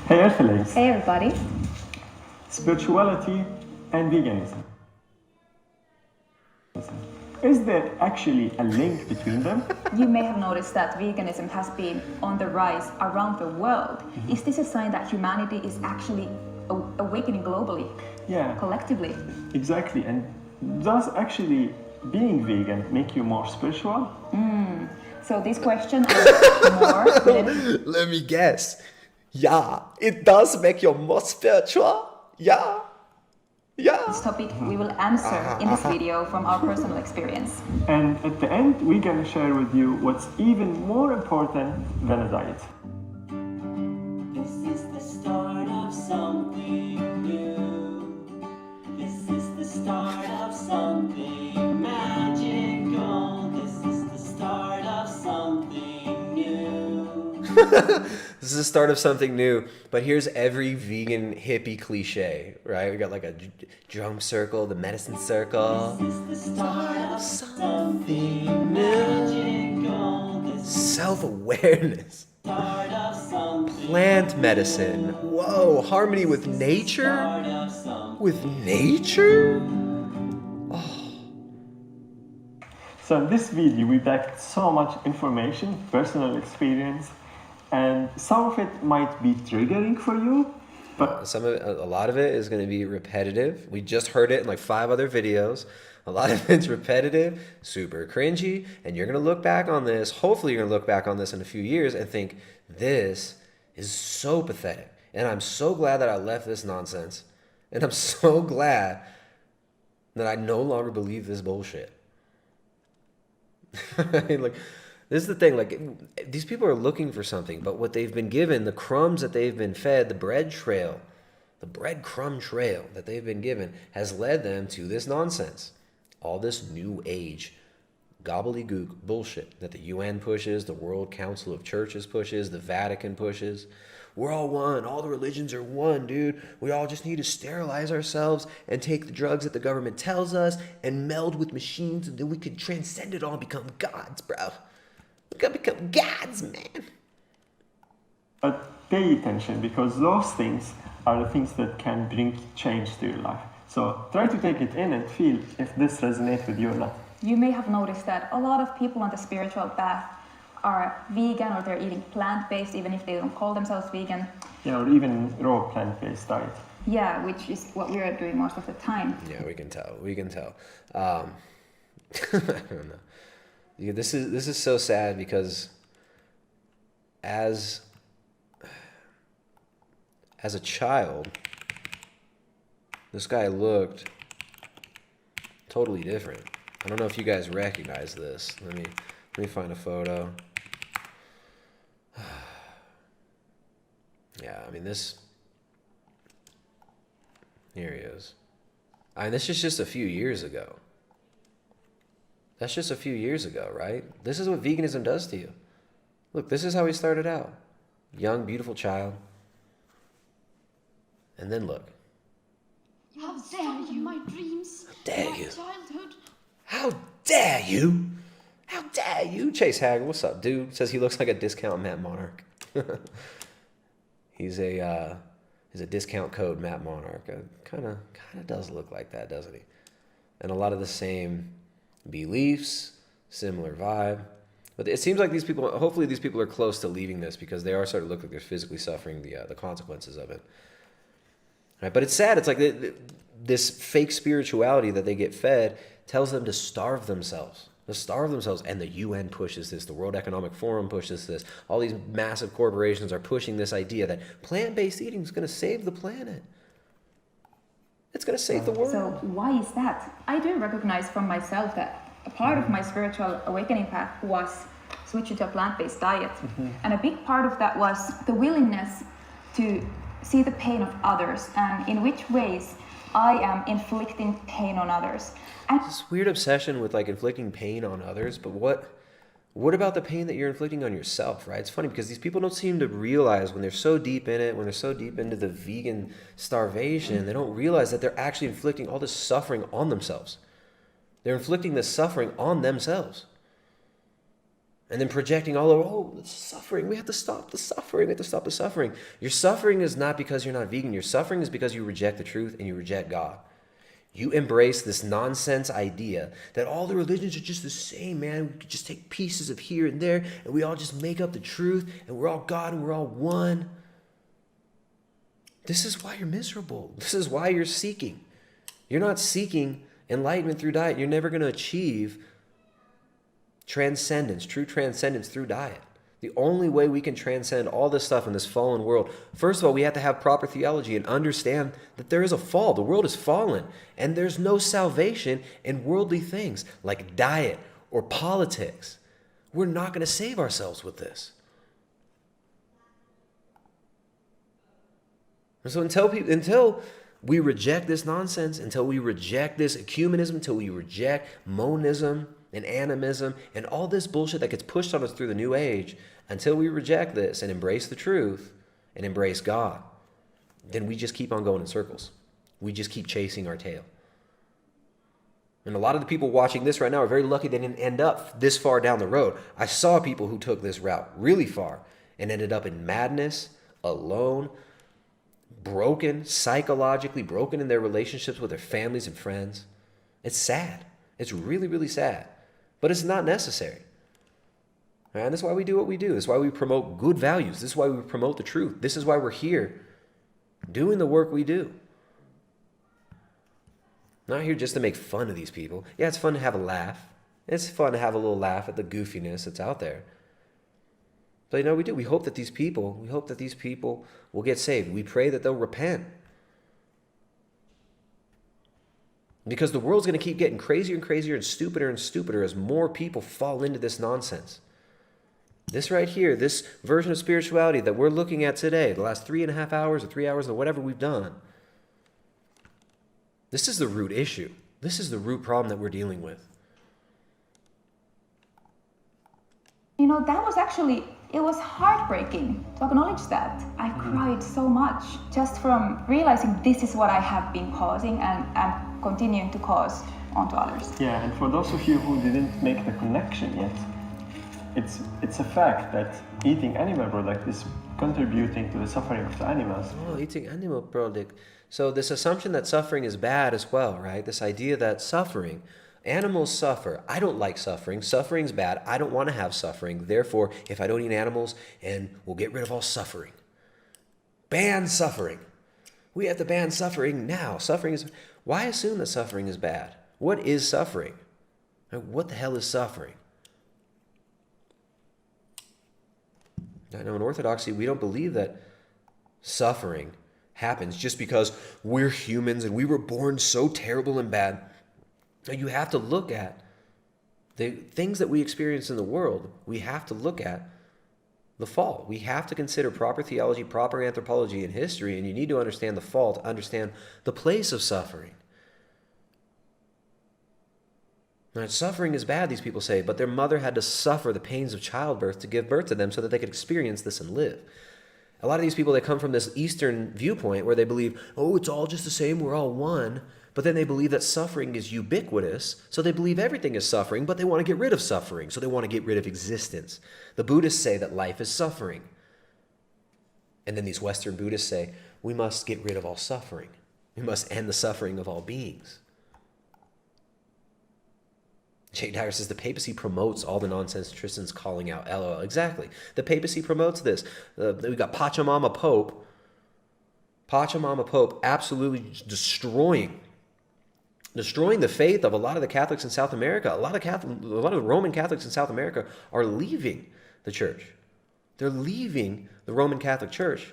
Hey Earthlings! Hey everybody! Spirituality and veganism. Is there actually a link between them? You may have noticed that veganism has been on the rise around the world. Is this a sign that humanity is actually awakening globally? Yeah. Collectively? Exactly. And does actually being vegan make you more spiritual? So this question is more related. Let me guess. Yeah, it does make you more spiritual. Yeah. This topic we will answer in this video from our personal experience. And at the end, we're gonna share with you what's even more important than a diet. This is the start of something new. This is the start of something magical. This is the start of something new. This is the start of something new, but here's every vegan hippie cliche, right? We got like a drum circle, the medicine circle. This is the start of something magical. Self-awareness. Start of something. Plant medicine. Whoa, harmony with nature? Start of something. With nature? So in this video, we packed so much information, personal experience, and some of it might be triggering for you, but A lot of it is going to be repetitive. We just heard it in like 5 other videos. A lot of it's repetitive, super cringy, and you're going to look back on this. Hopefully you're going to look back on this in a few years and think, this is so pathetic. And I'm so glad that I left this nonsense. And I'm so glad that I no longer believe this bullshit. Like, this is the thing, like, these people are looking for something, but what they've been given, the crumbs that they've been fed, the breadcrumb trail that they've been given has led them to this nonsense. All this new age gobbledygook bullshit that the UN pushes, the World Council of Churches pushes, the Vatican pushes. We're all one. All the religions are one, dude. We all just need to sterilize ourselves and take the drugs that the government tells us and meld with machines, and then we could transcend it all and become gods, bro. We gotta become gods, man. But pay attention, because those things are the things that can bring change to your life. So try to take it in and feel if this resonates with you or not. You may have noticed that a lot of people on the spiritual path are vegan, or they're eating plant-based even if they don't call themselves vegan. Yeah, or even raw plant-based diet. Yeah, which is what we are doing most of the time. Yeah, we can tell. I don't know. Yeah, this is so sad because as a child, this guy looked totally different. I don't know if you guys recognize this. Let me find a photo. Yeah, I mean this. Here he is. I mean, this is just a few years ago. That's just a few years ago, right? This is what veganism does to you. Look, this is how he started out. Young, beautiful child. And then look. How dare you? My dreams. dare my you? childhood. How dare you? How dare you? Chase Hagel, what's up, dude? Says he looks like a discount Matt Monarch. He's a discount code Matt Monarch. Kind of does look like that, doesn't he? And a lot of the same beliefs, similar vibe. But it seems like these people, hopefully these people are close to leaving this because they are starting to look like they're physically suffering the consequences of it. Right? But it's sad. It's like this fake spirituality that they get fed tells them to starve themselves. And the UN pushes this. The World Economic Forum pushes this. All these massive corporations are pushing this idea that plant-based eating is going to save the planet. It's going to save the world. So why is that? I do recognize from myself that a part of my spiritual awakening path was switching to a plant-based diet. And a big part of that was the willingness to see the pain of others and in which ways I am inflicting pain on others. And This weird obsession with like inflicting pain on others, but what about the pain that you're inflicting on yourself, right? It's funny because these people don't seem to realize when they're so deep in it, when they're so deep into the vegan starvation, they don't realize that they're actually inflicting all this suffering on themselves. They're inflicting this suffering on themselves. And then projecting all over, oh, it's suffering. We have to stop the suffering. We have to stop the suffering. Your suffering is not because you're not vegan. Your suffering is because you reject the truth and you reject God. You embrace this nonsense idea that all the religions are just the same, man. We could just take pieces of here and there and we all just make up the truth and we're all God and we're all one. This is why you're miserable. This is why you're seeking. You're not seeking enlightenment through diet. You're never going to achieve transcendence, true transcendence through diet. The only way we can transcend all this stuff in this fallen world, first of all, we have to have proper theology and understand that there is a fall. The world is fallen, and there's no salvation in worldly things like diet or politics. We're not going to save ourselves with this. And so until we reject this nonsense, until we reject this ecumenism, until we reject monism and animism and all this bullshit that gets pushed on us through the new age, until we reject this and embrace the truth and embrace God, then we just keep on going in circles. We just keep chasing our tail. And a lot of the people watching this right now are very lucky they didn't end up this far down the road. I saw people who took this route really far and ended up in madness, alone, broken, psychologically broken in their relationships with their families and friends. It's sad. It's really, really sad. But it's not necessary. And that's why we do what we do. That's why we promote good values. This is why we promote the truth. This is why we're here doing the work we do. Not here just to make fun of these people. Yeah, it's fun to have a laugh. It's fun to have a little laugh at the goofiness that's out there. But we do. We hope that these people will get saved. We pray that they'll repent. Because the world's going to keep getting crazier and crazier and stupider as more people fall into this nonsense. This right here, this version of spirituality that we're looking at today, the last 3.5 hours or 3 hours or whatever we've done, this is the root issue. This is the root problem that we're dealing with. You know, that was actually, it was heartbreaking to acknowledge that. I cried so much just from realizing this is what I have been causing and continuing to cause onto others. Yeah, and for those of you who didn't make the connection yet, it's a fact that eating animal product is contributing to the suffering of the animals. Oh, eating animal product. So this assumption that suffering is bad as well, right? This idea that suffering, animals suffer. I don't like suffering. Suffering's bad. I don't want to have suffering. Therefore, if I don't eat animals, and we'll get rid of all suffering. Ban suffering. We have to ban suffering now. Suffering is... Why assume that suffering is bad? What is suffering? What the hell is suffering? I know in Orthodoxy, we don't believe that suffering happens just because we're humans and we were born so terrible and bad. You have to look at the things that we experience in the world. We have to look at the fall. We have to consider proper theology, proper anthropology and history, and you need to understand the fall to understand the place of suffering. Now, suffering is bad, these people say, but their mother had to suffer the pains of childbirth to give birth to them so that they could experience this and live. A lot of these people, they come from this Eastern viewpoint where they believe, oh, it's all just the same, we're all one. But then they believe that suffering is ubiquitous, so they believe everything is suffering, but they want to get rid of suffering, so they want to get rid of existence. The Buddhists say that life is suffering. And then these Western Buddhists say, we must get rid of all suffering. We must end the suffering of all beings. Jay Dyer says the papacy promotes all the nonsense Tristan's calling out. LOL. Exactly. The papacy promotes this. We got Pachamama Pope. Pachamama Pope absolutely destroying the faith of a lot of the Catholics in South America. A lot of the Roman Catholics in South America are leaving the church. They're leaving the Roman Catholic Church.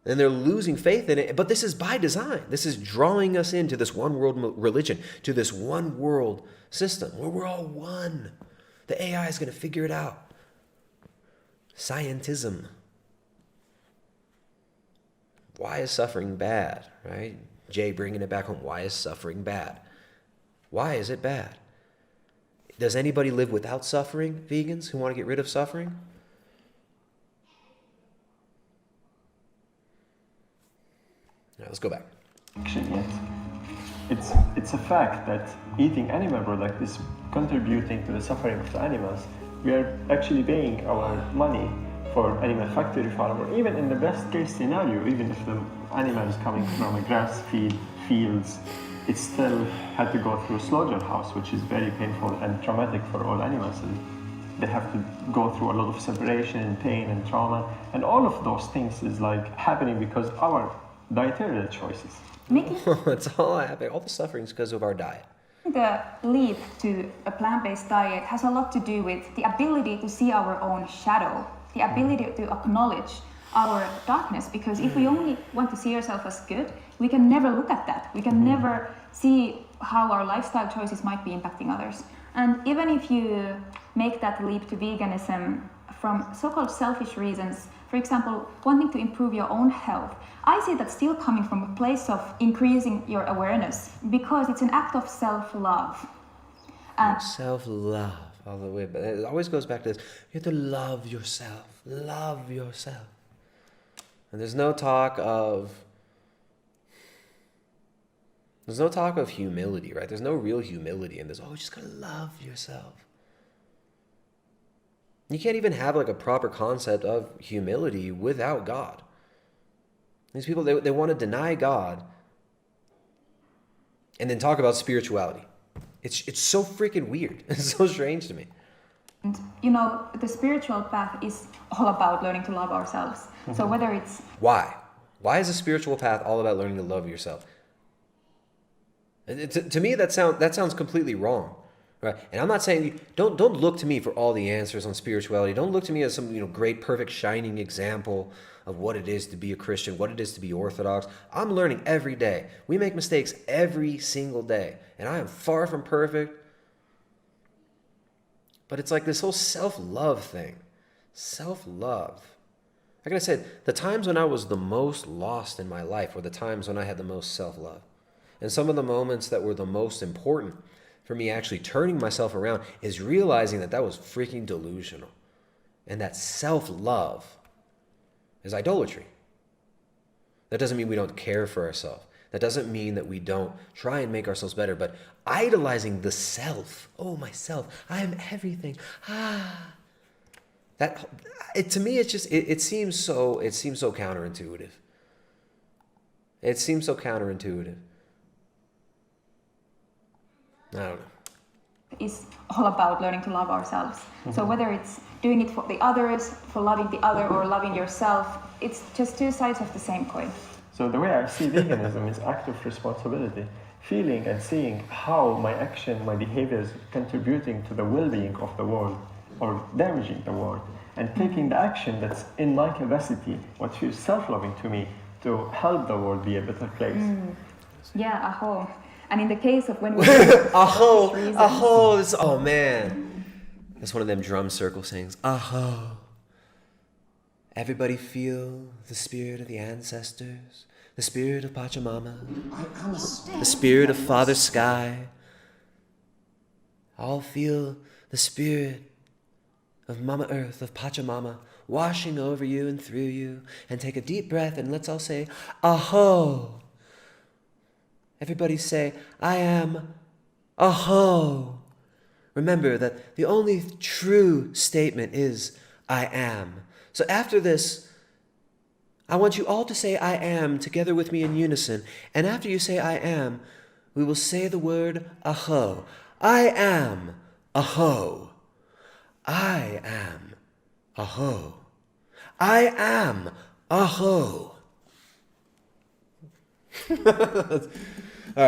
And they're losing faith in it. But this is by design. This is drawing us into this one world religion, to this one world system where we're all one. The AI is going to figure it out. Scientism. Why is suffering bad, right? Jay bringing it back home. Why is suffering bad? Why is it bad? Does anybody live without suffering, vegans who want to get rid of suffering? Now, let's go back. It's a fact that eating animal product is contributing to the suffering of the animals. we are actually paying our money for animal factory farm, or even in the best case scenario, even if the animal is coming from a grass fields, it still had to go through a slaughterhouse, which is very painful and traumatic for all animals. And they have to go through a lot of separation and pain and trauma, and all of those things is like happening because our dietary choices. Making It's all happening. All the suffering is because of our diet. the leap to a plant-based diet has a lot to do with the ability to see our own shadow, the ability to acknowledge our darkness, because if we only want to see ourselves as good, we can never look at that. We can never see how our lifestyle choices might be impacting others. And even if you make that leap to veganism from so-called selfish reasons, for example, wanting to improve your own health, I see that still coming from a place of increasing your awareness, because it's an act of self-love. And Self-love all the way. But it always goes back to this. You have to love yourself. Love yourself. And there's no talk of humility, right? There's no real humility in this. Oh, you just gotta love yourself. You can't even have like a proper concept of humility without God. These people, they want to deny God and then talk about spirituality. It's so freaking weird. It's so strange to me. And, you know, the spiritual path is all about learning to love ourselves. So whether it's Why? Why is the spiritual path all about learning to love yourself? To me, that sounds completely wrong, right? And I'm not saying don't look to me for all the answers on spirituality. Don't look to me as some great, perfect, shining example of what it is to be a Christian, what it is to be Orthodox. I'm learning every day. We make mistakes every single day, and I am far from perfect. But it's like this whole self-love thing. Self-love. Like I said, the times when I was the most lost in my life were the times when I had the most self-love. And some of the moments that were the most important for me actually turning myself around is realizing that was freaking delusional. And that self-love is idolatry. That doesn't mean we don't care for ourselves. That doesn't mean that we don't try and make ourselves better, but idolizing the self. Oh, myself. I am everything. To me, it's just, it seems so counterintuitive. It seems so counterintuitive. I don't know. is all about learning to love ourselves. So whether it's doing it for the others, for loving the other, or loving yourself, it's just two sides of the same coin. So the way I see veganism is act of responsibility, feeling and seeing how my action, my behavior is contributing to the well-being of the world or damaging the world, and taking the action that's in my capacity, what feels self-loving to me, to help the world be a better place. Yeah, aho. And in the case of when we Aho, reasons, aho, oh man. That's one of them drum circle sayings. Aho. Everybody feel the spirit of the ancestors, the spirit of Pachamama, the spirit of Father Sky. All feel the spirit of Mama Earth, of Pachamama, washing over you and through you. And take a deep breath and let's all say, aho. Everybody say, I am aho. Remember that the only true statement is, I am. So after this, I want you all to say I am together with me in unison. And after you say I am, we will say the word aho. I am aho. I am aho. I am aho.